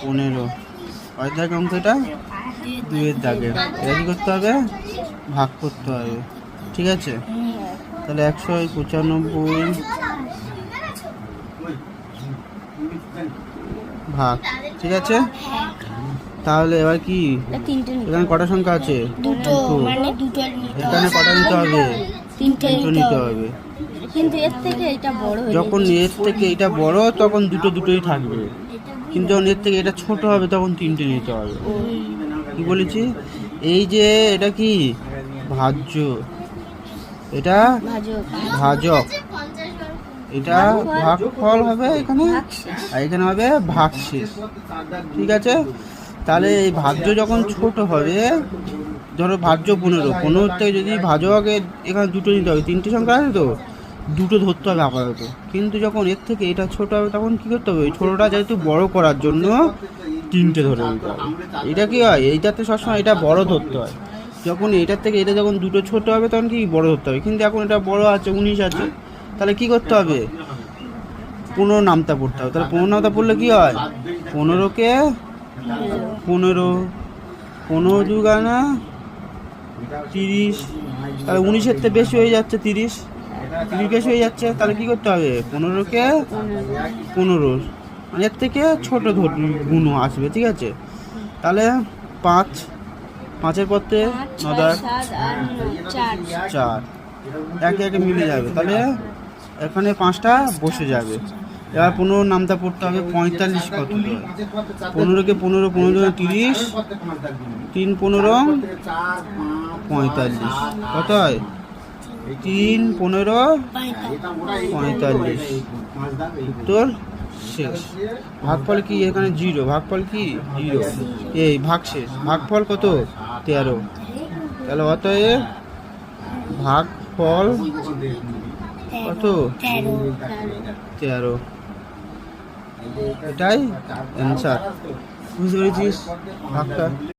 15 কয় দাগ অঙ্ক এটা? 2 দাগে। এটা কি করতে হবে? ভাগ করতে হবে, ঠিক আছে? তাহলে 195 ভাগ, ঠিক আছে? তাহলে এবার কি এখানে কটা সংখ্যা আছে? দুটো, মানে দুটো এখানে কটা নিতে হবে? তিনটে দুটো নিতে হবে। কিন্তু এর থেকে এটা বড় হয়ে যখন এর থেকে এটা বড় তখন দুটোই থাকবে, কিন্তু যখন এর থেকে এটা ছোট হবে তখন 3টে নিতে হবে। কি বলেছি? এই যে এটা কি ভাজ্য, এটা ভাজক, এটা ভাগফল হবে এখানে, আর এখানে হবে ভাগশেষ, ঠিক আছে? তাহলে এই ভাজ্য যখন ছোট হবে, ধরো ভাজ্য 15 থেকে যদি ভাজকে এখানে দুটো নিতে হবে, 3টে সংখ্যা আছে তো, দুটো ধরতে হবে আপাতত। কিন্তু যখন এর থেকে এটা ছোট হবে তখন কি করতে হবে? ছোটটা যেহেতু বড় করার জন্য 3টে ধরে নিতে হবে। এটা কি হয়? এইটাতে সবসময় এটা বড় ধরতে হয়। যখন এটার থেকে এটা যখন দুটো ছোট হবে তখন কি বড় ধরতে হবে, কিন্তু এখন এটা বড় আছে 19 আছে, তাহলে কি করতে হবে? 15 নামতা পড়তে হবে। তাহলে 15 নামতা পড়লে কি হয়? 15কে 15 দুগানা 30, তাহলে 19-এর থেকে বেশি হয়ে যাচ্ছে, 30 বেশি হয়ে যাচ্ছে। তাহলে কি করতে হবে? 15কে 15, মানে এর থেকে ছোট গুণ আসবে, ঠিক আছে? তাহলে 5-এর পথে 9 4 একে একে মিলে যাবে, তাহলে এখানে 5টা বসে যাবে। এবার 15 নামটা পড়তে হবে। 45 কত? 15কে 15 30, 3 15 45, কত হয়? 3 15 45, উত্তর শেষ। ভাগফল কি? এখানে 0, ভাগফল কি? 0, এই ভাগশেষ। ভাগফল কত? 13। তাহলে অতএব ভাগফল কত? 13। এটাই অ্যান্সার। বুঝতে পেরেছিস ভাগটা?